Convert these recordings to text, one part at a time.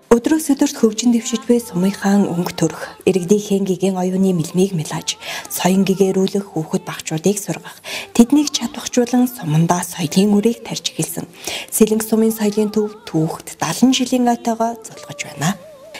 Өдрөөс өдөрт хөгжин дэвшиж буй Сумынхаан өнгө төрөх, иргэдийн гиген оюуны мэлмийг мэлаж, соён гэгэрүүлэх хүүхэд багчуудыг сургах, тэднийг чадвахжуулан сумандаа соёлын үрийг тарьж эхэлсэн. Сэлэнгэ сумын соёлын төв түүхт 70 жилийн ойтойгоо зулгаж байна.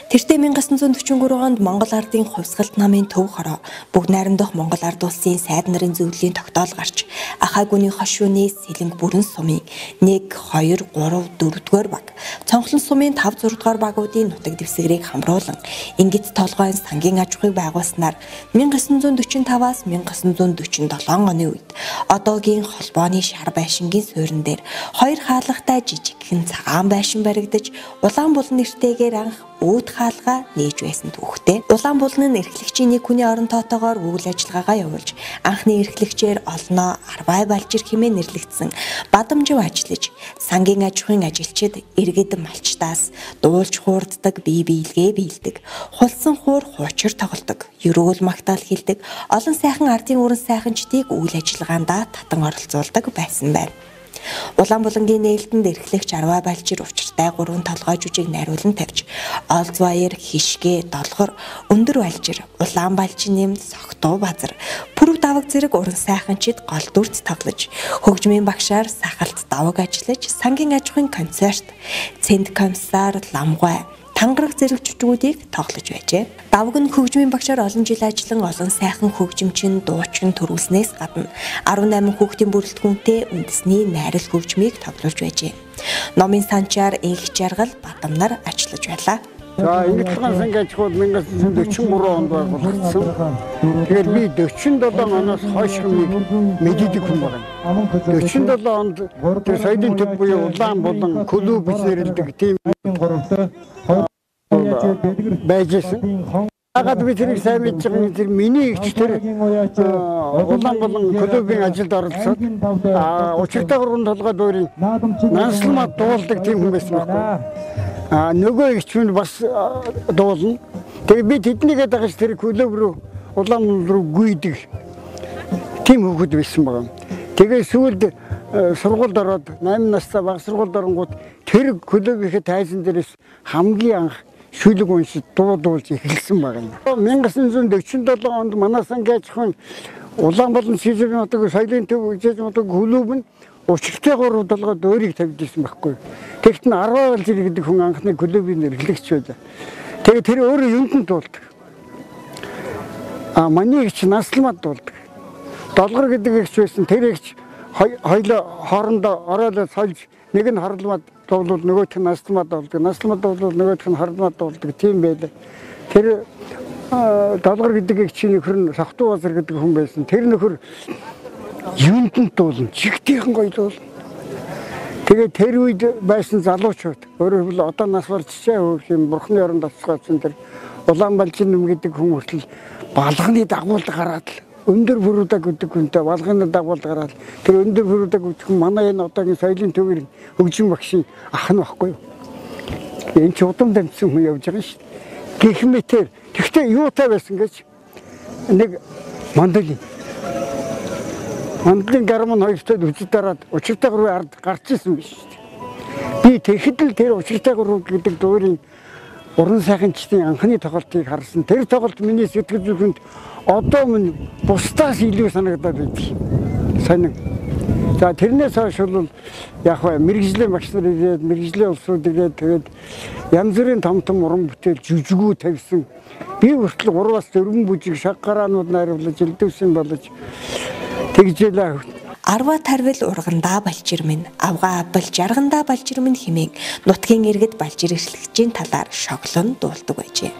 Тэртээ 1943 онд Монгол ардын хувьсгалт намын төв хороо бүгд найрамдах Монгол ард улсын сайд нарын зөвлөлийн тогтоол гарч ахаагүйний хошууны Сэлэнгэ бүрэн сумын 1, 2, 3, 4-р баг, цонхлон сумын 5, 6-р багуудын нутаг дэвсгэрийг хамруулан Ингит толгойн сангийн аж ахуйг байгуулснаар 1945-аас 1947 оны үед одоогийн холбооны шар байшингийн суурин дээр 2 хаалгатай жижигхэн цагаан байшин баригдаж Улаанбулан нэртэйгээр анх үүд хаалга нээж байсан түүхтэй. Улаанбулан нь эрхлэгчийн нэг хүний орон тоотоогоор үйл ажиллагаагаа явуулж анхны эрхлэгчээр олноо Арвай Балжир хэмээн нэрлэгдсэн бадамжив ажиллаж сангийн аж ахуйн ажилчид иргэд малчтаас дуулж хуурддаг, бие биелгээ биелдэг, хулсан хуур хуучир тоглодог, ерөөл магтаал хэлдэг, олон сайхан ардын өрн сайханчдыг үйл ажиллагаанд татан оролцуулдаг байсан байна. Улаанбулангийн нээлтэнд эрхлэгч Арвай Балжир учиртай 3 толгой жүжиг найруулан тавьж, Олз баяр, хишгэ, долгор, өндөр балжир, улаан балжин нэм, согтуу базар, пүрв даваг зэрэг уран сайханчид гол дүрц тоглож, хөгжмийн багшаар сахалт даваг ажиллаж, сангийн аж ахуйн концерт, цэнд комиссар, ламгай, тангараг зэрэг жүжигүүдийг тоглож байжээ. Давг нь хөгжмийн багшаар олон жил ажиллан олон сайхан хөгжимчин, дуучин төрүүлснээс гадна 18 хүүхдийн бүрэлдэхүүнтэй үндэсний найрал хөгжмийг тоглож байжээ. Номын санчаар инх жаргал бадамнаар ажиллаж байлаа. За ингэж сангийн аж ахуйд 1943 онд байгуулагдсан. Тэгэхээр би 47 оноос хойш мэддэг хүн байна. 47 онд тэр соёлын төв буюу Улаанбулан клуб гэж нэрлэдэг тийм байжсэн. Агаад би тэрийг сайн мэдж байгаа тэр миний эгч тэр Улаанбулан клубын ажилд оролцоод учиртай 3 толгой дуурийн нансалмаа дуулдаг тийм хүн байсан байхгүй. Нөгөө эгч минь бас дуулна. Тэгээ би тэднийгээ дагаж тэр клуб руу Улаанбулан руу гүйдэг тийм хүүхэд байсан байгаа. Тэгээ сүүлд сургуульд ороод 8 настай баг сургуульд оронгууд тэр клубийнхээ тайзан дээрээс хамгийн анх шүлэг уншиж дуулж эхэлсэн байгаа юм. 1947 онд манай сангийн аж ахуйн Улаанбулан шийдвэрийн одоо соёлын төв гэж одоо клуб нь учиртай 3 толгой дуурийг тавьж ирсэн байхгүй. Тэгт нь Арвай Балжир гэдэг хүн анхны клубын эрхлэгч байлаа. Тэгээ тэр өөрөө юунд дуулдаг. Маний эгч насламад дуулдаг. Долгор гэдэг эгч байсан. Тэр эгч хоёлоо хоорондоо ороолоо сольж нэг нь харламад дуулвал нөгөөх нь насламад дуулдаг. Насламад дуулвал нөгөөх нь харламад дуулдаг. Тийм байлаа. Тэр долгор гэдэг эгчийн нөхөр нь Согтуу базар гэдэг хүн байсан. Тэр нөхөр юунд дуулна, чигтийнхэн гоё дуулна. Тэгээ тэр үед байсан залуучууд өөрөөр хэлбэл одоо нас барччаа хөөх юм бурхны оронд оцгоодсон тэр Улаан Балжин нэм гэдэг хүн хүртэл балганы дагуулд гараад л өндөр бүрүүдэг гэдэг хүнтэй балганы дагуулд гараад тэр өндөр бүрүүдэг гэдэг хүн манай энэ одоогийн соёлын төвийн хөгжим багшийн ах нь баггүй юу. Энэ ч удам дамжсан хүн явж байгаа шүү. Гэх мэтэр тэгтээ юутай байсан гэж нэг мандлын гармын хоёртой үжид дараад учиртай 3 ард гарч ирсэн биш шүү. Би тэгэхэд л тэр учиртай 3 гэдэг дуурийн уран сайханчдын анхны тоглолтыг харсан. Тэр тоглолт миний сэтгэл зүрхэнд одоо минь бусдаас илүү санагдаад байдаг. Сонин. За тэрнээс хойш бол яг мэрэгжлийн багш нар ирээд мэрэгжлийн улсууд ирээд тэгээд янз бүрийн том уран бүтээл жүжигүү тавьсан. Би хүртэл 3-аас 4 бүжиг шаг гараанууд найруулж элдвсэн болж тэгжээлээ. Арва тарвил ургандаа Балжир минь, авгаа авбал жаргандаа Балжир минь хэмээн нутгийн иргэд Балжир эрхлэгчийн талаар шоглон дуулдаг байжээ.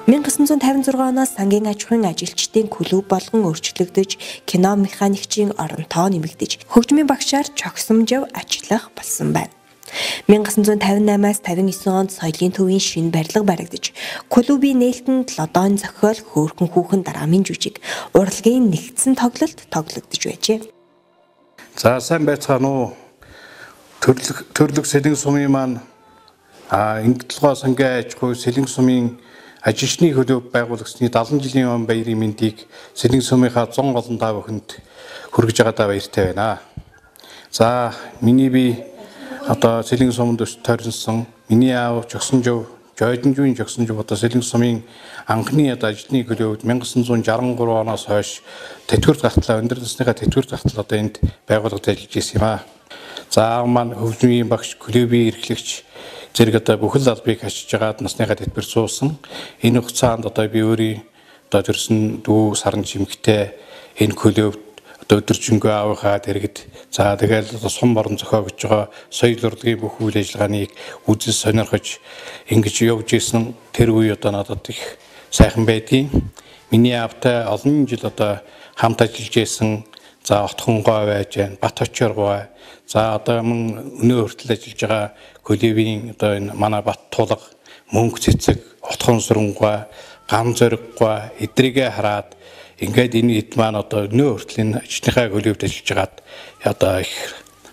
1956 оноос сангийн аж ахуйн ажилчдын клуб болгон өөрчлөгдөж, кино механикчийн оронтоо нэмэгдэж, хөгжмийн багшаар чогсомжив ажиллах болсон байна. 1958-аас 59 онд соёлын төвийн шинэ барилга баригдаж, клубын нээлтэнд лодон зохиол хөөрхөн хүүхэн драмын жүжиг, урлагийн нэгдсэн тоглолт тоглогдож байжээ. За сайн байцгаана уу. Төрлөх Сэлэнгэ сумын маань Ингэлгоо сангийн аж ахуй Сэлэнгэ сумын ажилчны клуб байгуулагдсны 70 жилийн өмнө баярын мэндийг Сэлэнгэ сумынхаа 100 олон тав охинд хүргэж байгаадаа баяртай байна. За миний би одоо Сэлэнгэ суманд тойрсон миний аав Жогсонжов, Жойдонжуугийн Жогсонжов одоо Сэлэнгэ сумын анхны одоо ажлын хөлөөд 1963 оноос хойш тэтгэврт гартлаа өндөр насныхаа тэтгэврт гартал одоо энд байгууллагад ажиллаж ирсэн юм аа. За маань хөгжмийн багш, клубийн эрхлэгч зэрэг одоо бүхэл албыг хашиж агаад насныхаа тэтгэвэр суусан. Энэ хугацаанд одоо би өөрийн одоо төрсөн дүү саран чимэгтэй энэ клубт одоо өдөржингөө аавынхаа дэргэд за тэгэл сум борон зохиогч байгаа соёл урлагийн бүх үйл ажиллагааныг үзэл сонирхож ингэж явж исэн тэр үе одоо надад их сайхан байдгийн. Миний аавтай олон жил одоо хамт ажиллаж исэн. За отхонгой байж байна, бат очоргой. За одоо өнөө хүртэл ажиллаж байгаа клубийн одоо энэ манай бат тулга, мөнгө цэцэг, отхон сүрэнгой, гам зориггой эдрийгээ хараад ингээд энэ хэд маань одоо өнөө хүртэл энэ ажлынхаа клубт ажиллаж байгаад одоо их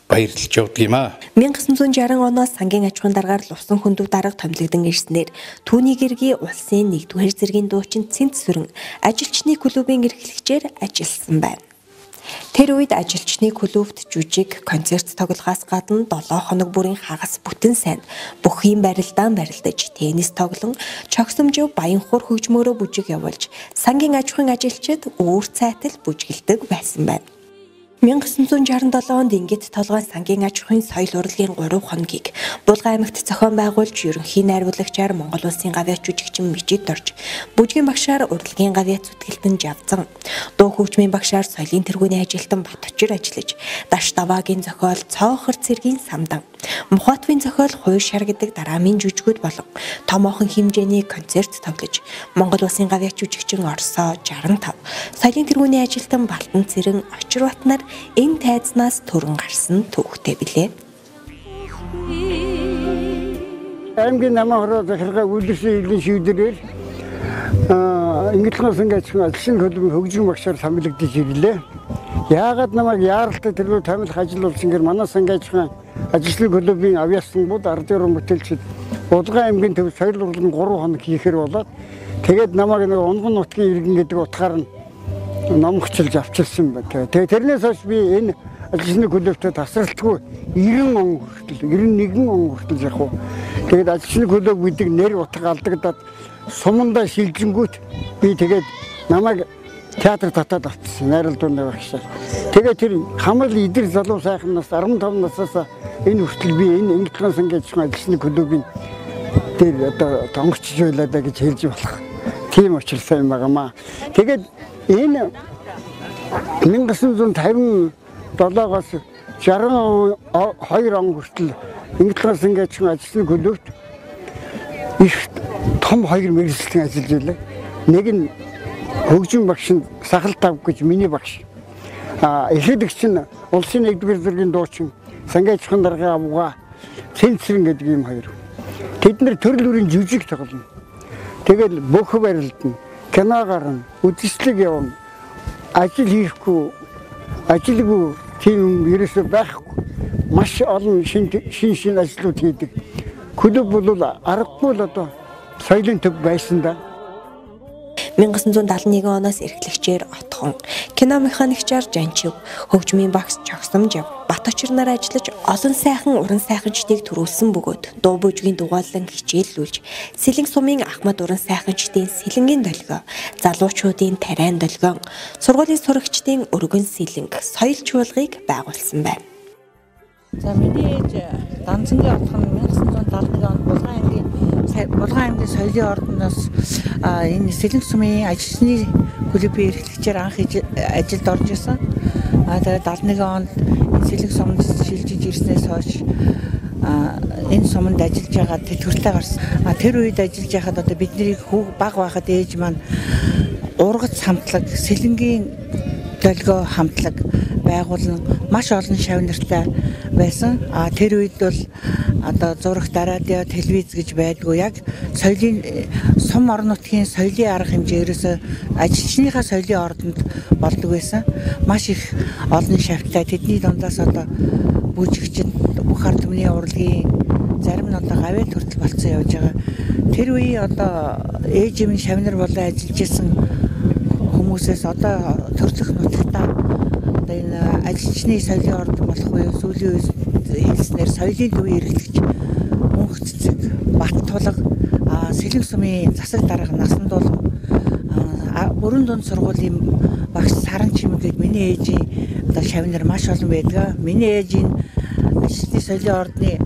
баярлж явдаг юм аа. 1960 оноос сангийн аж ахуйн даргаар лувсан хөндөв дарга томилогдсон ирснээр түүний гэргий улсын 1-р зэргийн дуучин Цэнт сүрэн ажилчны клубын эрхлэгчээр ажилласан байна. Тэр үед ажилчны клубт жүжиг, концерт тоглохоос гадна 7 хоног бүрийн хагас бүтэн сайнд бүх юм барилдаан барилдаж, теннис тоглон, чогсомжив Баянхуур хөгжмөөрөө бүжиг явуулж, сангийн аж ахуйн ажилчид үүр цайтал бүжгэлдэг байсан байна. 1967 онд Ингээд толгой сангийн аж ахуйн соёл урлагийн 3 хоногийг Булган аймагт зохион байгуулж, ерөнхий найруулагчаар Монгол улсын гавьяа жүжигчин Мижид орж, бүжгийн багшаар урлагийн гавьяа зүтгэлтэн Жавзан, дуу хөгжмийн багшаар соёлын тэргүүний ажилтан Баточир ажиллаж, Даш даваагийн зохиол Цоохор цэргийн Самдан, Мухатвын зохиол Хоёр шар гэдэг дараамын жүжигүүд болон томоохон хэмжээний концерт тоглож, Монгол улсын гавьяа жүжигчин Орсоо 65, соёлын тэргүүний ажилтан Балтан цэрэн Очир Батнаар энэ тайзнаас төрөн гарсан түүхтэй билээ. Аймгийн намаа хороо захиргаа үйлдвэрийн хэвлэлийн шийдвэрээр Ингээд ингээд ажилчин клубын хөгжим багшаар томилогдож ирлээ. Яагаад намайг яаралтай тэргүй томилох ажил болсон гэр манай сангийн ажилчин клубын авьяасан бод ардын бүтээлчид Булган аймгийн төв соёл урлагийн 3 хоног хийхэр болоод тэгээд намайг нэг унган нутгийн иргэн гэдэг утгаар нь номгчилж авчирсан байна. Тэгээ тэрнээс хойш би энэ ажилчны клубт тасралтгүй 90 он хүртэл 91 он хүртэл яг уу. Тэгээд ажилчны клуб гэдэг нэр утга алдагдаад сумандаа шилжингүүт би тэгээд намайг театр татаад авчихсан. Найрал дууны багшаар. Тэгээд тэр хамал идэр залуу сайхан нас 15 наснаас энэ хүртэл би энэ Ингээд сангийн ажилчны клубын дээр одоо тонгочж байлаа да гэж хэлж болох. Тийм учиртай юм байгаамаа. Тэгээд энэ 1957-оос 62 он хүртэл Ингээд сангийн ажилчны клубт их том хоёр мэргэжлийн ажиллаж байлаа. Нэг нь хөгжим багш нь Сахалт тав гэж миний багш. Эхлэгч нь улсын 1-р зэргийн дуучин сангийн аж ахуйн даргын авгаа Цэнт сүрэн гэдэг юм хоёр. Тэд нэр төрөл бүрийн жүжиг тоглоно. Тэгэл бүх барилдана, кино гарна, үзэсгэлэг явна. Ажил хийхгүй, ажилгүй тийм ерөөсөө байхгүй. Маш олон шин ажлууд хийдэг. Клуб бол аргагүй л одоо соёлын төв байсан да. 1971 оноос эрхлэгчээр Отхон, кино механикчаар Жанчив, хөгжмийн багш Чогсомжив, Баточир нар ажиллаж олон сайхан уран сайханчдыг төрүүлсэн бөгөөд дуу бүжгийн дугаалan хичээллүүлж, Сэлэнгэ сумын Ахмад уран сайханчдын Сэлэнгийн долгио, залуучуудын Тарайн долгион, сургуулийн сурагчдын Өргөн Сэлэнгэ соёл чуулгыг байгуулсан байна. За миний ээж Данцангийн Отхон 1971 онд Булган аймгийн соёлын ордоноос энэ Сэлэнгэ сумын ажилчны клубын эрхлэгчээр анх ажилд орж исэн. Тэгээд 71 онд Сэлэнгэ сумд шилжиж ирснээс хойш энэ суманд ажиллаж байгаа тэтгэвртэй гарсан. Тэр үед ажиллаж байхад одоо бидний баг байхад ээж маань ургац хамтлаг, Сэлэнгийн долгио хамтлаг байгуулан маш олон шавнартай байсан. Тэр үед бол одоо зурагт радио, телевиз гэж байдгүй. Яг соёлын сум орон нутгийн соёлын арга хэмжээ ерөөсөө ажилчныхаа соёлын ордонд болдог байсан. Маш их олон шавьтай тэдний дундаас одоо бүжигчид бүх ард түмний урлагийн зарим нь одоо гавьяа төртөл болцсон явж байгаа. Тэр үеийн одоо ээж минь шавнар болон ажиллаж исэн хүмүүсээс одоо төрлөх нутагтаа одоо энэ ажилчны соёлын ордон болох буюу сүүлийн үед хэлснээр соёлын төвийн эрхлэгч мөн мөнх цэцэг, бат тулга, Сэлэнгэ сумын засаг дарга насан дулам, бүрэн дунд сургуулийн багш Саран чимэг гээд миний ээжийн одоо шавнар маш олон байдаг. Миний ээжийн ажлын соёлын ордны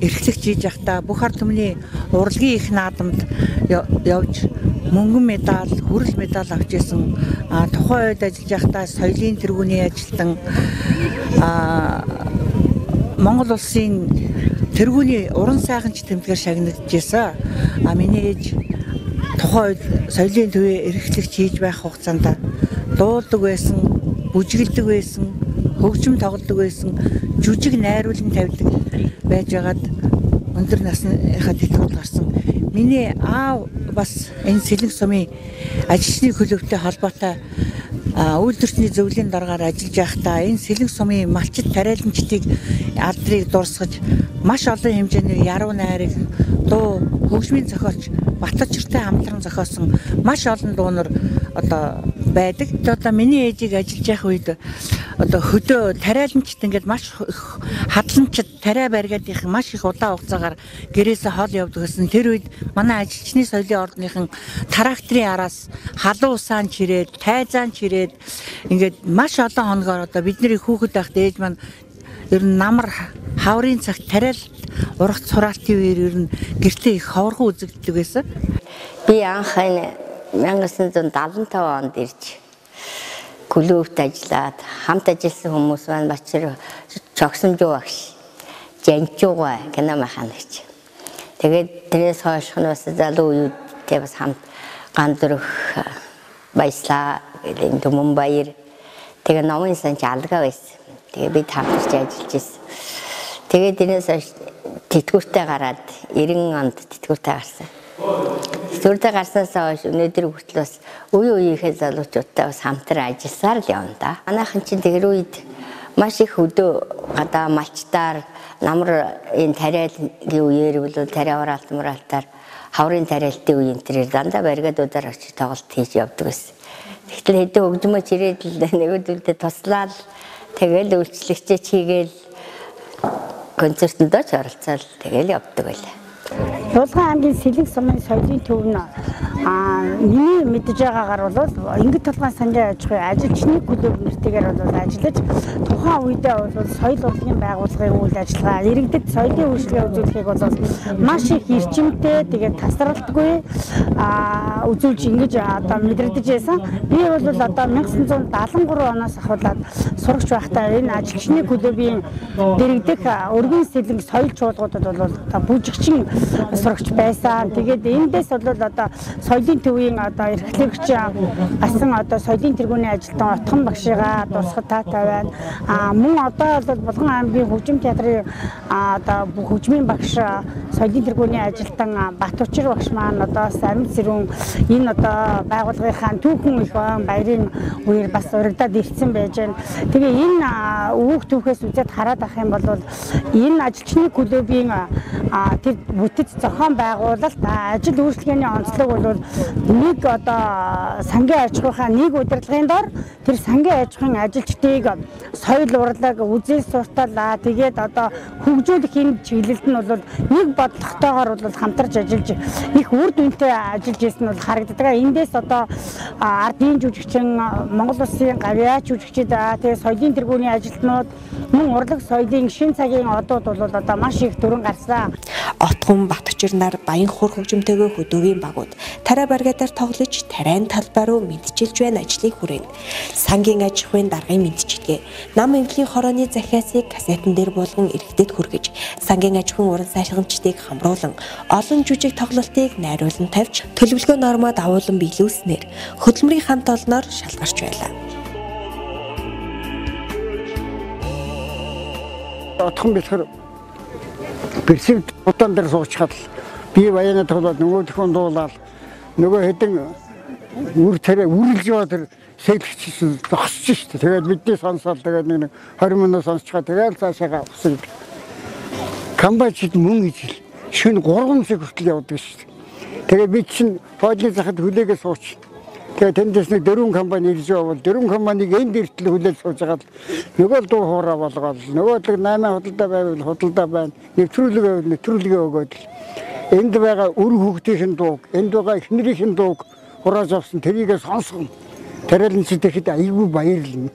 эрхлэгч хийж явахдаа бүх ард түмний урлагийн их наадамд явж мөнгөн медаль, хүрэл медаль авч ирсэн. Тухайн үед ажиллаж байхдаа соёлын тэргүүний ажилтан Монгол улсын тэргүүний уран сайханч тэмдгээр шагнагдчихсан. Миний ээж тухайн үед соёлын төвийн эрхлэгч хийж байх хугацаанд дуулдаг байсан, бүжгэлдэг байсан, хөгжим тоглодог байсан, жүжиг найруулан тавьдаг байж байгаад өндөр насныхаа тэтгэврт гарсан. Миний аав бас энэ Сэлэнгэ сумын ажилчны клубтэй холбоотой үйлдвэрчний зөвлөлийн дараагаар ажиллаж байхдаа энэ Сэлэнгэ сумын малчит тариаланчдыг алдрыг дурсгаж маш олон хэмжээний яруу найрыг дуу хөгжмийн зохиолч Батчиртай хамтран зохиосон маш олон дуунар одоо байдаг. Одоо миний ээжийг ажиллаж байх үед одоо хөдөө тариаланчд ингээд маш хадламжид тариа бариад их маш их удаан хугацаагаар гэрээсээ хол явдаг гэсэн. Тэр үед манай ажилчны соёлын ордныхан тракторын араас халуун усаан чирээд, тайзаан чирээд ингээд маш олон хоногоор одоо бидний хүүхэд байхад ээж маань ер нь намар хаврын цагт тариал урах сураалтын үеэр ер нь гэртээ их ховорхон үзэгддэг байсан. Би анх 1975 онд ирж клубт ажиллаад хамт ажилласан хүмүүс маань бачир чогсомжуу багш, жанчуугаа кино механикч. Тэгээд тэрээс хойш нь бас залуу үеүүдтэй бас хамт гандурх баяслаа гэдэг Түмэн баяр. Тэгээ номын санч алга байсан. Тэгээ бид хамтарч ажиллаж байсан. Тэгээд тэрээс хойш тэтгэвртэй гараад 90 онд тэтгэвртэй гарсан. Тэтгэвртэй гарснаас хойш өнөөдөр хүртэл бас үе үеийнхээ залуучуудтай бас хамтран ажилласаар л явна да. Манайхан чинь тэр үед маш их өдөө гадаа малчтаар намар энэ тариалын үеэр бол тариа ураалт мураалтаар хаврын тариалтын үеийн тэрээр дандаа баригадуудаар очиж тоглолт хийж явдаг байсан. Тэгтэл хэдэн хөгжмөж ирээд л нэгдүүлдэ туслаад тэгэл үйлчлэгчээ хийгээл концертонд ч оролцоод тэгэл явдаг байлаа. Дулгаан аймгийн Сэлэнгэ сумын соёлын төв нь миний мэдж байгаагаар бол Ингээд толгойн сангийн аж ахуйн ажилчны клуб нэртэйгээр бол ажиллаж тухайн үедээ бол соёл урлагийн байгууллагын үйл ажиллагаа иргэдэд соёлын үйлчлэгээ үзүүлэхийг бол маш их эрчимтэй тэгээд тасралтгүй үзүүлж ингэж одоо мэдрэгдэж байсан. Би бол одоо 1973 оноос ахуулаад сурагч байхдаа энэ ажилчны клубын дэргэдэх өргөн Сэлэнгэ соёл чуулгуудад бол одоо бүжигчин сурагч байсан. Тэгээд эндээс бол одоо соёлын төвийн одоо эрхлэгч асан одоо соёлын тэргүүний ажилтан отхон багшигаа дурсгад таатай байна. Мөн одоо бол Булган аймгийн хөгжим театрын одоо хөгжмийн багш соёлын тэргүүний ажилтан Батчир багш маань одоо амьд сэрүүн энэ одоо байгууллагынхаа түүхэн их баярын үеэр бас урагдаад ирсэн байж байна. Тэгээ энэ өвөг түүхээс үзээд хараад ах юм бол энэ ажилчны клубын тэр бүтэц зохион байгуулалт ажил үйлчлэгээний онцлог бол нэг одоо сангийн аж ахуйн нэг удирдлагын дор тэр сангийн аж ахуйн ажилчдыг соёл урлаг үзэл суртал тэгээд одоо хөгжүүлэх энэ чиглэлд нь бол нэг бодлоготойгоор бол хамтарч ажиллаж их үр дүнтэй ажиллаж ирсэн нь бол харагддаг. Эндээс одоо ардын жүжигчин, Монгол Улсын гавьяа жүжигчид тэгээд соёлын тэргүүний ажилтнууд мөн урлаг соёлын шин цагийн одууд бол одоо маш их төрөн гарсан. Отгон Батчир нар баян хур хөгжимтэйгээ хөдөөгийн багууд тариа баригадаар тоглож тариан талбай руу мэдчилж байна ажлын хүрээнд. Сангийн аж ахуйн даргын мэдчилгээ нам эвлийн хорооны захиасыг кассетан дээр болгон иргэдэд хүргэж сангийн аж ахуйн уран сайханчдыг хамруулан олон жүжиг тоглолтыг найруулан тавьж төлөвлөгөө нормоо дагуулan биелүүлснээр хөдөлмөрийн хамт олноор шалгарч байлаа. Отхон бэлхэр бэрсэг удаан дээр суучхад би баяна тоглоод нөгөөхөн дуулаад нөгөө хэдэн үр тэрэ үргэлж яваа тэр сэлгчсэн зогсож штэ. Тэгээд бидний сонсоод тэгээд нэг 20 минут сонсчихаа тэгээд цаашаа усыг камбачд мөн ижил шөнө 3 цаг хүртэл явдаг штэ. Тэгээд би чинь хоолны захад хүлээгээ сууч. Тэгээ тэндээс нэг дөрвөн компани ирж байгаа бол дөрвөн компаниг энд иртэл хүлээж сууж байгаа л нөгөө л дуу хоороо болгоод нөгөө л 8 худалдаа байвал худалдаа байна. Нэвтрүүлэг байвал нэвтрүүлгээ өгөөд энд байгаа үр хүүхдийн дууг, энд байгаа эхнэрийн дууг хурааж авсан тэрийг сонсгоно. Тэрэлэнч тэгэхэд айгүй баярлна.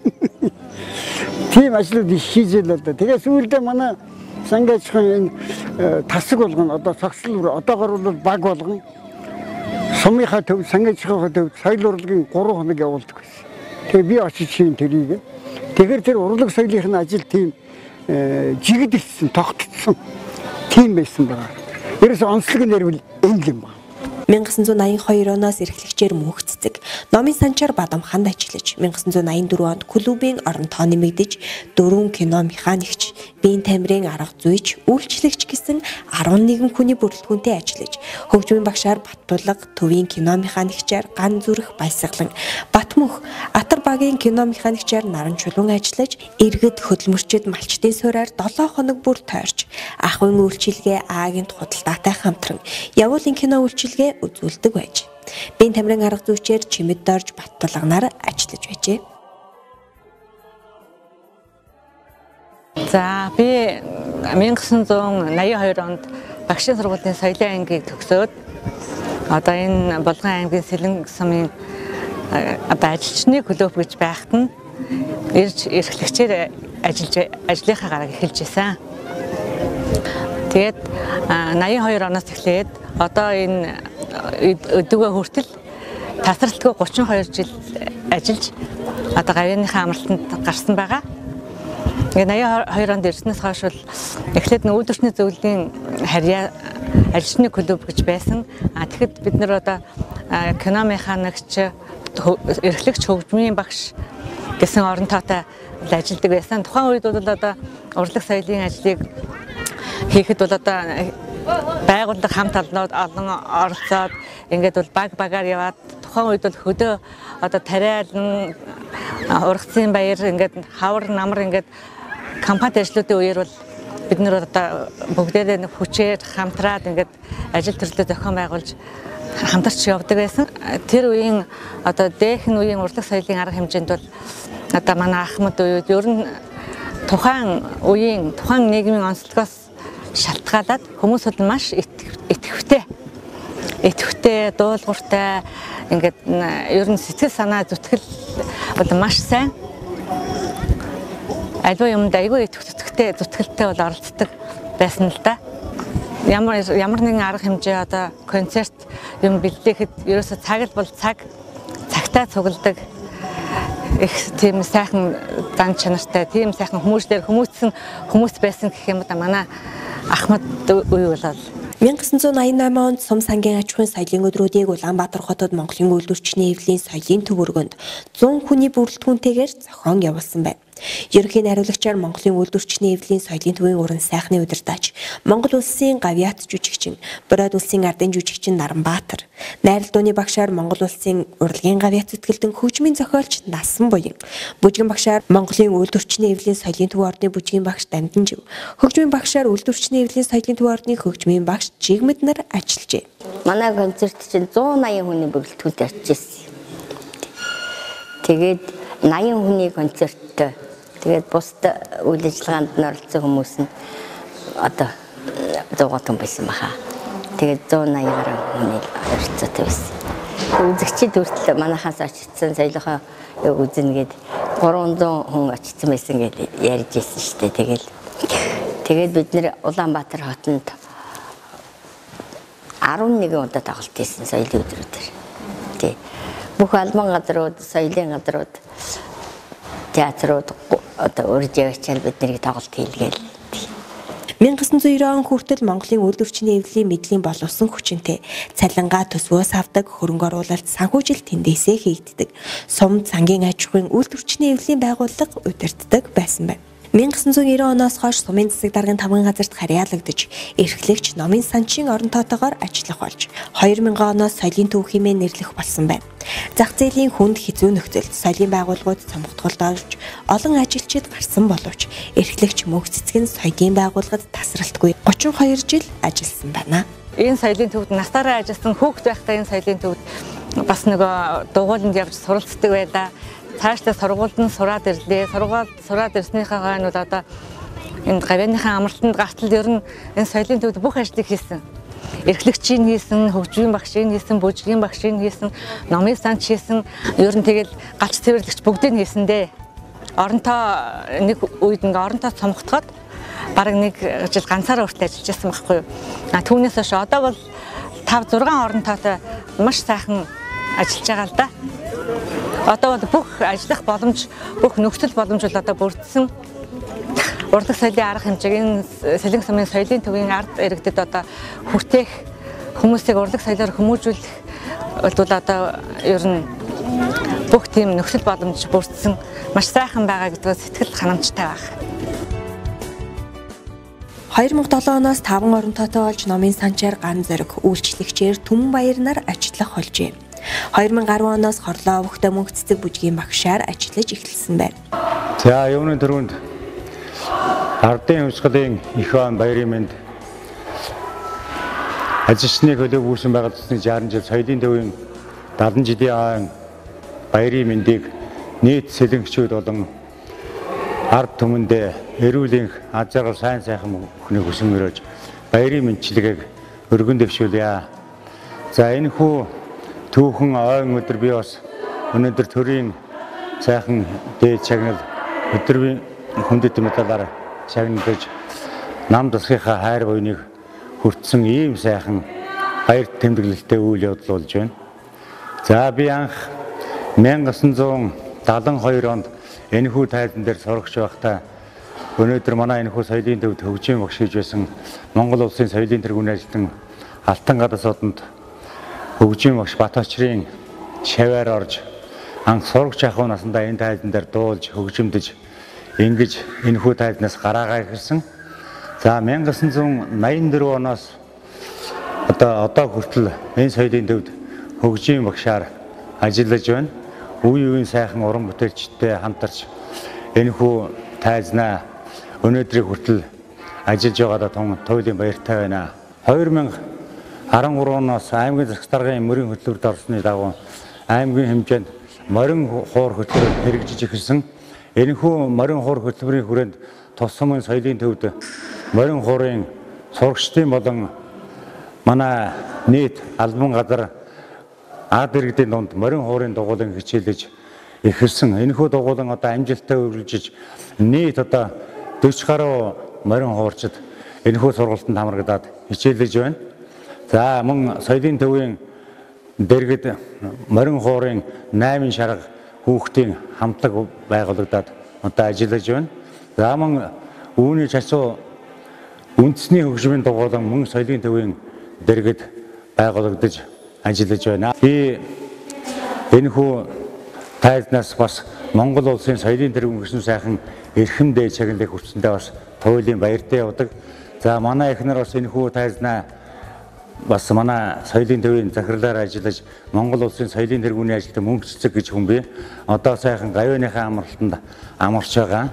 Тийм ажлууд хийж л одоо. Тэгээ сүүлдээ манай сангачхан энэ тасаг болгоно. Одоо цогцлол одоогор бол баг болгоно. Сумынхаа төв сангачхаа төв соёл урлагийн 3 хоног явуулдаг байсан. Тэгээ би очиж хийн тэрийг. Тэгэхээр тэр урлаг соёлын ажил тийм жигдэлсэн, тогтцсон тийм байсан байна. Ерөөсөө онцлог нэрвэл энэ юм байна. 1982 оноос эрхлэгчээр мөнхцдэг. Номын санчаар Бадамханд ажиллаж 1984 онд клубын оронтоо нэмэгдэж 4 кино механикч, биеийн тамирын арга зүйч, үйлчлэгч гэсэн 11 хүний бүрэлдэхүүнтэй ажиллаж хөгжмийн багшаар Баттулга, Төвийн кино механикчаар Ган зүрх баясгалан, Батмөх, Атар багийн кино механикчаар Наран чулуун ажиллаж иргэд хөдөлмөрчид малчтын суурьаар 7 хоног бүр тойрч ахын үйлчилгээ Агент худалдаатай хамтран явуулын кино үйлчилгээ үзүүлдэг байж. Биеийн тамирын арга зүйчээр Чимэд дорж Баттулганаар ажиллаж байжээ. За би 1982 онд багшийн сургуулийн соёлын ангийг төгсөөд одоо энэ Булган аймгийн Сэлэнгэ сумын ажилчны клуб гэж байхад нь ирж эрхлэгчээр ажлынхаа гараг эхэлж байсан. Тэгээд 82 оноос эхлээд одоо энэ өдөгөө хүртэл тасралтгүй 32 жил ажиллаж одоо гавьяаныхаа амралтанд гарсан байгаа. Тэгээ 82 онд ирснээс хойш бол эхлээд нүүдэрчний зөвлөлийн харьяа ажилчны клуб гэж байсан. Тэгэхэд бид нэр одоо кино механикч, эрхлэгч хөгжмийн багш гэсэн оронтоотой ажилладаг байсан. Тухайн үед бол одоо урлаг соёлын ажлыг хийхэд бол одоо байгууллага хамт олон оролцоод ингээд бол баг-багаар яваад тухайн үед бол хөдөө одоо тариалан ургацын баяр ингээд хавар намар ингээд компани ажлуудын үеэр бол бид нэр одоо бүгдээрээ хүчээр хамтраад ингээд ажил төрлөө зохион байгуулж хамтарч явдаг байсан. Тэр үеийн одоо дээхэн үеийн урлаг соёлын арга хэмжээнд бол одоо манай Ахмад үед ер нь тухайн үеийн тухайн нийгмийн онцлогоос шалтгаалаад хүмүүс бол маш итгэвтэй, дуулууртай ингээд ер нь сэтгэл санаа зүтгэл бол маш сайн. Альва юмд айгүй зүтгэлтэй бол оролцдог байсан л да. Ямар нэгэн арга хэмжээ одоо концерт юм бэлдээхэд ерөөсө цаг л бол цагтаа цугладаг. Их тийм сайхан зан чанартай, тийм сайхан хүмүүс байсан гэх юм да манай Ахмад үе болол 1988 онд Сум сангийн аж ахуйн соёлын өдрүүдийг Улаанбаатар хотод Монголын үйлдвэрчний эвлийн соёлын төв өргөнд 100 хүний бүрэлдэхүүнтэйгээр зохион явуулсан байна. Ерөнхий найруулагчаар Монголын үйлдвэрчний эвлийн соёлын төвийн уран сайхны удирдаач, Монгол улсын гавьяат жүжигчин, Бороод улсын ардын жүжигчин Наранбаатар, найрал дууны багшаар Монгол улсын урлагийн гавьяат зүтгэлтэн хөгжмийн зохиолч Насан Буян, бүжгийн багшаар Монголын үйлдвэрчний эвлийн соёлын төв ордны бүжгийн багш Дамдинжив, хөгжмийн багшаар үйлдвэрчний эвлийн соёлын төв ордны хөгжмийн багш Жигмэд нар ажиллажээ. Манай концерт чинь 180 хүний бүрэлдэхүүнтэй очижсэн. Тэгээд 80 хүний концерттой. Тэгээд бусд үйл ажиллагаанд оролцсон хүмүүс нь одоо 100 хүн байсан баха. Тэгээд 180 гаруй хүний оролцоотой байсан. Үзэгчид хүртэл манайхаас очсон соёлынхоо яг үзнэ гээд 300 хүн очсон байсан гээд ярьж ирсэн шүү дээ. Тэгээд бид нэр Улаанбаатар хотод 11 удаа тоглолт хийсэн соёлын өдрүүдээр. Тий. Бүх албан газрууд, соёлын газрууд, театрууд одоо урьж яваачаал биднийг тоглолт хийлгээл. 1990 он хүртэл Монголын үйлдвэрчний эвлийн мэдлийн боловсон хүчинтэй цалингаа төсвөөс авдаг, хөрөнгө оруулалт санхүүжилт тэндээсээ хийгддэг. Сум сангийн аж ахуйн үйлдвэрчний эвлийн байгууллага удирддаг байсан байна. 1990 оноос хойш сумын засаг даргын таван газарт харьяалагдаж, эрхлэгч Номын санчийн оронтоотойгоор ажиллах болж 2000 оноос соёлын төв хэмээн нэрлэх болсон байна. Зах зээлийн хүнд хэцүү нөхцөлд соёлын байгууллагууд цомгтголд орж олон ажилчид гарсан боловч эрхлэгч мөнх цэцэг нь соёлын байгууллагад тасралтгүй 32 жил ажилласан байна. Энэ соёлын төвд настаараа ажилласан хүүхэд байхдаа энэ соёлын төвд бас нөгөө дугууланд явж суралцдаг байлаа. Цаашдаа сургуульд нь сураад ирлээ. Сураад ирснийхээ хойнууд одоо энэ гавьяаныхаа амралтанд гартал ер нь энэ соёлын төвд бүх ажлыг хийсэн. Эрхлэгчийн хийсэн, хөгжмийн багшийн хийсэн, бүжгийн багшийн хийсэн, номын санч хийсэн, ер нь тэгэл галч цэвэрлэгч бүгдийг хийсэн дээ. Оронтой нэг үед ингээ оронтой цомготоход бараг нэг жил ганцаараа хүртэл ажиллаж байсан байхгүй юу. Түүнээс хойш одоо бол 5-6 оронтойтой маш сайхан ажиллаж байгаа л да. Одоо бол бүх ажиллах боломж, бүх нөхцөл боломж бол одоо бүрдсэн. Урлаг соёлын арга хэмжээг энэ Сэлэнгэ сумын соёлын төвийн ард иргэдэд одоо хүртээх, хүмүүсийг урлаг соёлоор хүмүүжүүлэх бол одоо ер нь бүх тийм нөхцөл боломж бүрдсэн маш сайхан байгаа гэдгээр сэтгэл ханамжтай байна. 2007 оноос 5 оронтойтой болж номын санчаар ган зориг үйлчлэгчээр Түмэн баяр нар ажиллах болжээ. 2010 оноос хорлоо өвгтөө мөнх цэцэг бүжгийн багшаар ажиллаж эхэлсэн байна. За юуны төрөнд ардын хувьсгалын их хаан баярын мэнд ажилчны хөлөг үүсэн байгаа тусны 60 жил соёлын төвийн 70 жилийн хаан баярын мэндийг нийт сэлэнгчүүд болон ард түмэндээ эрүүл энх аз жаргал сайн сайхан бүхнийг хүсэн өрөөж баярын мэндчилгээг өргөн дэвшүүлье. За энэ хүү түүхэн ойн өдөр би бас өнөөдөр төрийн сайхан дээд чагнал өдрийн хүндэт медалаар чагналж нам тусгийнхаа хайр буйныг хүртсэн ийм сайхан баяр тэмдэглэлтэй үйл явдал болж байна. За би анх 1972 онд энэхүү тайлан дээр сурагч байхдаа өнөөдөр манай энэхүү соёлын төвд хөгжим багш хийж байсан Монгол улсын соёлын тэргүүний ажилтан Алтан гадаа содонд хөгжим багш Баточрын шавьаар орж анх сурагч ахуй насандаа энэ тайлан дээр дуулж хөгжимдөж ингэж энэхүү тайлнаас гараагаа ихэрсэн. За 1984 оноос одоо хүртэл энэ соёлын төвд хөгжим багшаар ажиллаж байна. Үе үеийн сайхан уран бүтээлчтэй хамтарч энэхүү тайзнаа өнөөдрийг хүртэл ажиллаж байгаадаа туйлын баяртай байна. 2013 оноос аймгийн засаг даргын мөрийн хөтөлбөрт орсны дагуу аймгийн хэмжээнд морин хуур хөтөлбөр хэрэгжиж эхэлсэн. Энэхүү морин хуур хөтөлбөрийн хүрээнд Тус Сумын соёлын төвд морин хуурын сурагчдын болон манай нийт албан газар ад иргэдийн дунд морин хуурын дугуулын хичээлж эхэлсэн. Энэхүү дугуулан одоо амжилттай үргэлжиж нийт одоо 40 гаруй морин хуурчид энэхүү сургалтанд хамрагдаад хичээлж байна. За мөн соёлын төвийн дэргэд морин хуурын 8 шарга хүүхдийн хамтлаг байгуулагдаад одоо ажиллаж байна. За мөн үүний часуу үндэсний хөгжмийн дугуулан мөн соёлын төвийн дэргэд байгуулагдаж ажиллаж байна. Би энэхүү тайлнаас бас Монгол улсын соёлын тэргүүн гүшин сайхан эрхэм дээд чагналыг хүртсэндээ бас туйлын баяртай явдаг. За манай эхнэр бас энэхүү тайлнаа бас манай соёлын төвийн захирлаар ажиллаж Монгол улсын соёлын тэргүүний ажилд мөнх цэцэг гэж хүн бий. Одоо сайхан гавьяаныхаа амралтанд амарч байгаа.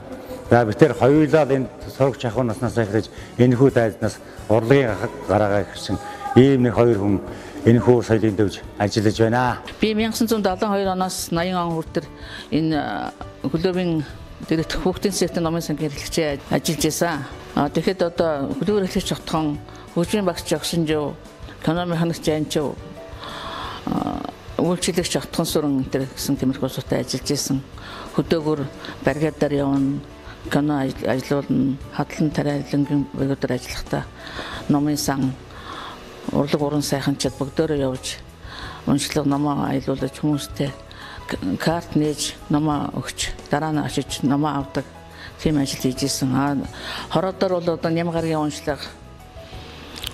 За бид тэр хоёулаа энэ сурагч ахуй наснаас эхлэж энэхүү тайлнаас урлагийн гараагаа ихсэн ийм нэг хоёр хүн энэхүү соёлын төвд ажиллаж байна. Би 1972 оноос 80 он хүртэл энэ клубын дэрэгдэх хүүхдийн сектор номын сангийн хэрэглэгчээр ажиллаж байсан. Тэгэхэд одоо клуб хэрэглэгч тогтхон хөгжмийн багш жогсонжоо, кино механикч анчоо, үйлчлэгч тогтхон сүрэн энэ гэсэн тиймэрхүү суутай ажиллаж байсан. Хөдөөгөр баригадаар явна, кино ажиллуулна, хадлан тариалангийн байгуудаар ажиллахдаа номын сан урлаг уран сайханчид бүгдөө явж уншлаг номоо аялуулж хүмүүстэй карт нээж номоо өгч дараа нь очиж номоо авдаг тийм ажил хийж исэн. Хороодоор бол одоо Нямгаргийн уншлаг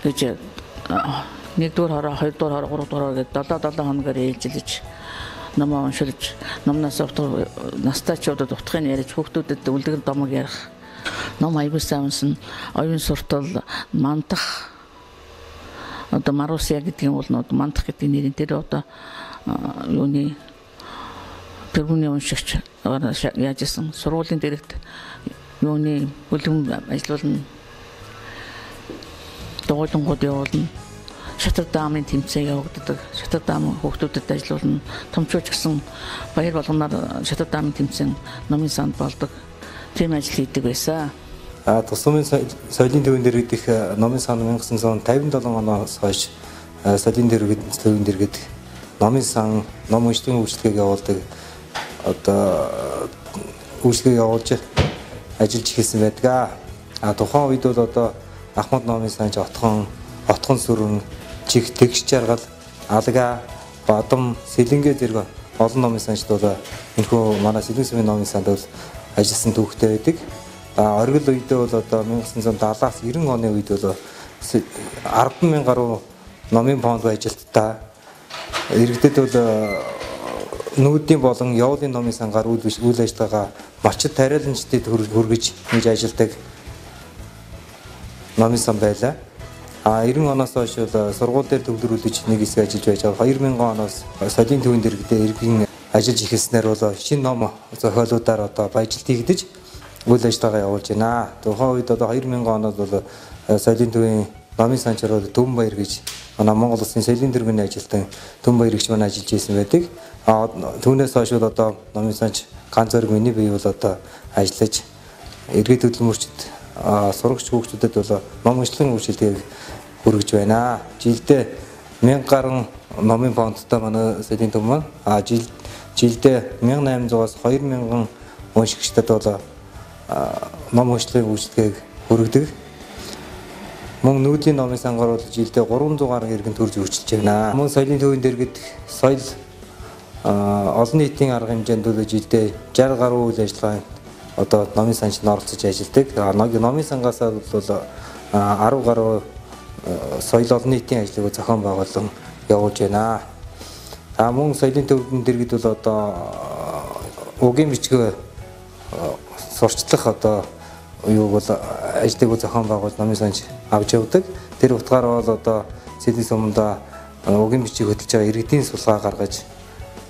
гэж 1-р хороо, 2-р хороо, 3-р хороо гэдэг 7 хоногоор ээлжилж номоо уншилж номноос настайчуудад утгыг ярьж хүүхдүүдэд үлдгэр домог ярих ном аягүй сайн унсан оюун суртал мандах одоо Марусия гэдгийг бол мандах гэдэг нэрийн дээр одоо юуны тэргүүний уншигч яаж исэн сургуулийн дэрэгт юуны бүлэм ажиллуулна дугуйлангууд явуулна шатар даамын тэмцээн явагддаг. Шатар даам хүүхдүүдэд ажиллуулна. Томчууч гэсэн баяр болгоноор шатар даамын тэмцээн номын санд болдог. Тийм ажил хийдэг байсан. Сумын соёлын төвийн дэргэдэх номын сан 1957 оноос хойш соёлын төвийн дэргэд номын сан ном уншлагын үйлчлэгийг явуулдаг. Одоо үйлчлэгийг явуулж ажиллаж эхэлсэн байдаг. Тухайн үед бол одоо Ахмад номын санч отхон сүрэн, чих тэгш жаргал, алга, бадам, сэлэнгэ зэрэг олон номын санчд бол энэхүү манай Сэлэнгэ сумын номын санд бол ажилласан түүхтэй байдаг. Оргил үедээ бол одоо 1970-аас 90 оны үед бол 10,000 гаруй номын фонд ажилтдаа иргэдэд бол нүүдийн болон явуулын номын сангаар үйл ажиллагаа малчид тариаланчдад хүргэж хийж ажилладаг номын сан байлаа. 90 оноос хойш бол сургууль дээр төвлөрүүлж нэг хэсэг ажиллаж байж байгаа. 2000 оноос соёлын төвийн дэргэдээ иргэн ажиллаж эхэлснээр бол шинэ ном зохиолуудаар одоо баяжилт хийгдэж үйл ажиллагаа явуулж байна. Тухайн үед одоо 2000 оноос бол соёлын төвийн номын санчаар Төвийн баяр гэж манай Монгол Улсын соёлын тэргүүний ажилтан Төвийн баяр гэж манай ажиллаж байсан байдаг. Түүнээс хойш бол одоо номын санч ганц зэрэг миний бие бол одоо ажиллаж иргэд хөдөлмөрчд сурагч хүүхдүүдэд бол ном уншлагын үйлчилгээг хүргэж байна. Жилдээ 1000 гаруй номын фондтой манай соёлын төв маань жилдээ 1800-аас 2000 уншигчдад бол ном уншлагын үйлчилгээг хүргэдэг. Мөн нүүдлийн номын сангаар бол жилдээ 300 гаруй иргэн төрж үйлчилж байна. Мөн соёлын төвийн дэргэд соёл олон нийтийн арга хэмжээнд бол жилдээ 60 гаруй үйл ажиллагаа одоо номын санчд оролцож ажилладаг. Номын сангаас бол 10 гаруй соёл олон нийтийн ажлыг зохион байгуулан явуулж байна. Мөн соёлын төвийн дэргэд бол одоо угийн бичгээ сурчлах одоо юу бол ажлыг зохион байгуулж номын санч авч явдаг. Тэр утгаараа бол одоо Сэлэнгэ суманд угийн бичгийг хөтлөж байгаа иргэдийн сулгаа гаргаж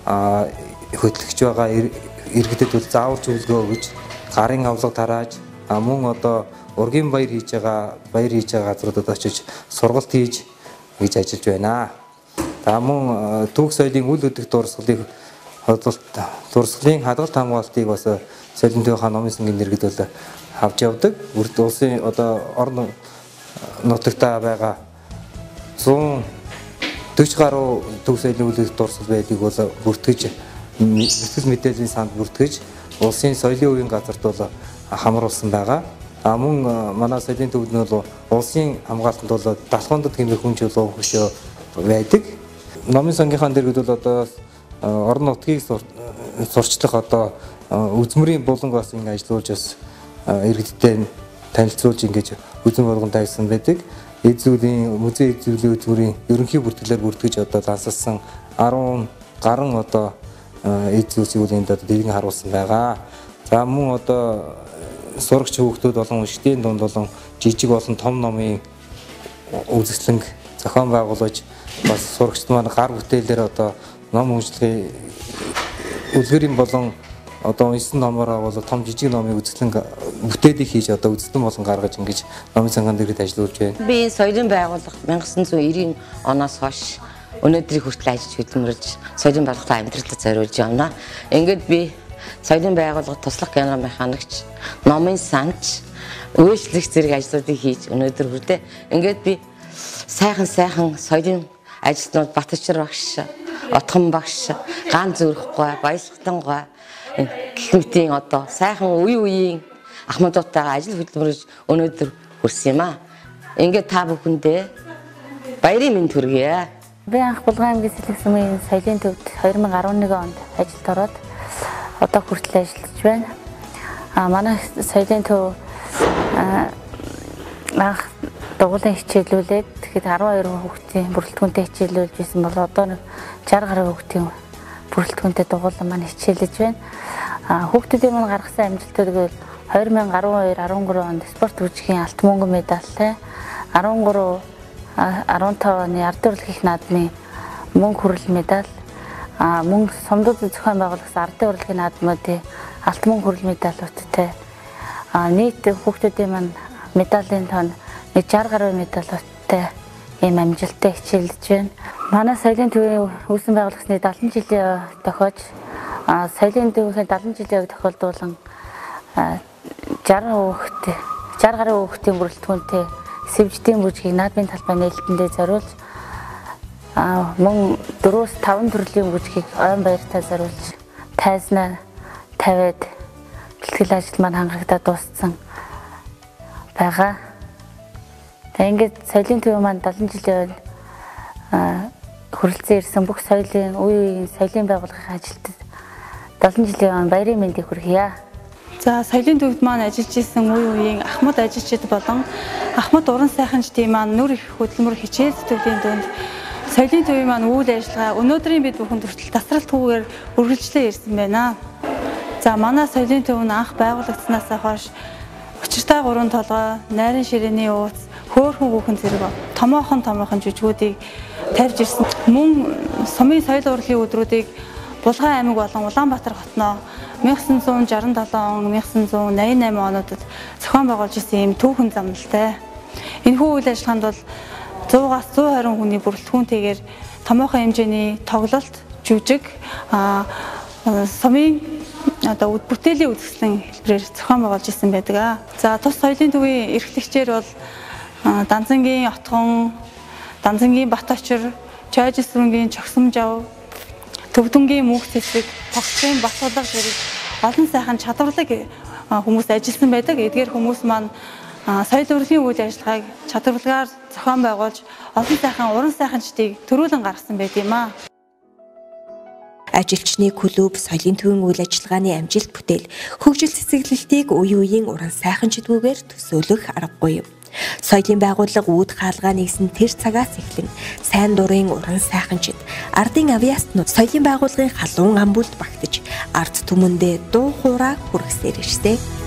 хөтлөгч байгаа иргэдэд бол заавар зөвлөгөө өгж гарын авлага тарааж мөн одоо ургийн баяр хийж байгаа газруудад очиж сургалт хийж гэж ажиллаж байна. Мөн түүх соёлын үл өдөх дурсгалын хадгалт хамгаалтыг бас соёлын төвийн номын сангийн дэргэд бол авч явдаг. Улсын одоо орон нутагтаа байгаа 140 гаруй түүх соёлын үл өдөх дурсгал байдгийг бол бүртгэж сэтгэл мэдээллийн санд бүртгэж улсын соёлын үеийн газарт бол хамруулсан байгаа. Мөн манай соёлын төвд нь бол улсын хамгаалтанд бол далхуундад хэмжээ хүн чөлөө хөшөө байдаг. Номын сангийнхаа дэргэд бол одоо орон нутгийг сурчлах одоо үзмэрийн буланг бас ингэ ажиллуулж бас иргэдтэй танилцуулж ингэж үзэн болгон тавьсан байдаг. Музей эзүүлийн үзмэрийн ерөнхий бүртгэлээр бүртгэж одоо лансалсан 10 гаруй одоо эд зүйлсийг одоо дэргийн харуулсан байгаа. Мөн одоо сурагч хүүхдүүд болон уншигчдын дунд болон жижиг болон том номын үзэсгэлэнг зохион байгуулж бас сурагчд маань гар бүтээлээр одоо ном уншлагын үлгэрийн болон одоо уншсан номороо бол том жижиг номын үзэсгэлэнг бүтээлийг хийж одоо үзэсгэлэн болон гаргаж ингэж номын сангаан дэргэд ажиллаж байна. Би соёлын байгууллага 1990 оноос хойш өнөөдрийг хүртэл ажиллаж хөдөлмөрлж соёлын байгууллагын амьдралд зориулж явна. Ингээд би соёлын байгууллага туслах генерал механикч, номын санч, үйлчлэгч зэрэг ажлуудыг хийж өнөөдөр хүртээ ингээд би сайхан соёлын ажилтнууд Батчир багш, Отхон багш, Ган зүрхгүй, Баясгтан гой гэх мэтийн одоо сайхан үеийн ахмадуудтайгаа ажил хөдөлмөрлж өнөөдөр хүрсэн юм аа. Ингээд та бүхэндээ баярын мэнд хүргэе. Би анх Булган аймгийн Сэлэнгэ сумын соёлын төвд 2011 онд ажилд ороод одоо хүртэл ажиллаж байна. Манай соёлын төв анх дугуулын хичээлүүлээд тэгэхэд 12 хүүхдийн бүрэлдэхүүнтэй хичээлүүлж байсан бол одоо 60 гаруй хүүхдийн бүрэлдэхүүнтэй дугуулан маань хичээлж байна. Хүүхдүүдийн маань гаргасан амжилтууд гэвэл 2012-13 онд спорт жүжигийн алтан мөнгөн медальтай 15 оны ардын урлагийн их наадмын мөнгө хүрэл медаль мөн сумдуудын зохион байгуулагч ардын урлагийн наадмуудын алтан мөнгө хүрэл медалиудтай нийт хүүхдүүдийн маань медалийн тоон 60 гаруй медалиудтай ийм амжилттай хичээлж байна. Манай соёлын төвийн үүсгэн байгуулагдсны 70 жилийн тохиож соёлын төвийн 70 жилийн тохиолдуулан 60 гаруй хүүхдийн бүрэлдэхүүнтэй сэвждийн бүжгийг наадмын талбай нээлтэндээ зориулж мөн 4-5 төрлийн бүжгийг ойн баяртаа зориулж тайзнаа тавиад бэлтгэл ажил маань хангагдаад дууссан байгаа. Тэгээ ингээд соёлын төв маань 70 жилийн хүрэлцэн ирсэн бүх соёлын үеийн соёлын байгууллагын ажилтнад 70 жилийн баярын мэндийг хүргье. За соёлын төвд маань ажиллаж исэн үеийн ахмад ажилчид болон ахмад уран сайханчдын маань нүр их хөдөлмөр хичээл зүтгэлийн дүнд соёлын төвийн маань үйл ажиллагаа өнөөдрийн бид бүхэн хүртэл тасралтгүйгээр үргэлжлээ ирсэн байна. За манай соёлын төв нь анх байгуулагдсанаас хойш учиртай 3 толгой, найрын ширээний ууц, хөөрхөн хүүхэн зэрэг томоохон жүжгүүдийг тарьж ирсэн. Мөн сумын соёл урлагийн өдрүүдийг Булган аймаг болон Улаанбаатар хотноо 1967 он, 1988 онуудад зохион байгуулж ирсэн ийм түүхэн замналтай. Энэхүү үйл ажиллагаанд бол 100-аас 120 хүний бүрэлдэхүүнтэйгээр томоохон хэмжээний тоглолт, жүжиг, сумын бүтээлийн үзэсгэлэн хэлбэрээр зохион байгуулж ирсэн байдаг. За тус соёлын төвийн эрхлэгчээр бол Данзангийн Отгон, Данзангийн Бат очир, Чойжсрынгийн Чогсомжав, Төвдөнгийн Мөнх цэцэг, Тогтын Батулга зэрэг олон сайхан чадварлаг хүмүүс ажилласан байдаг. Эдгээр хүмүүс маань соёл урлагийн үйл ажиллагааг чадварлагаар зохион байгуулж олон сайхан уран сайханчдыг төрүүлэн гаргасан байт юм аа. Ажилчны клуб соёлын төвийн үйл ажиллагааны амжилт бүтээл хөгжил цэцэглэлтийг үе үеийн уран сайханчдгүйгээр төсөөлөх аргагүй юм. Соёлын байгууллага үүд хаалгаа нэгсэн тэр цагаас эхлэн сайн дурын уран сайханчид, ардын авиаснууд соёлын байгууллагын халуун амбүлд багтаж ард түмэндээ дуу хоорой хүргэсээр ирсэн.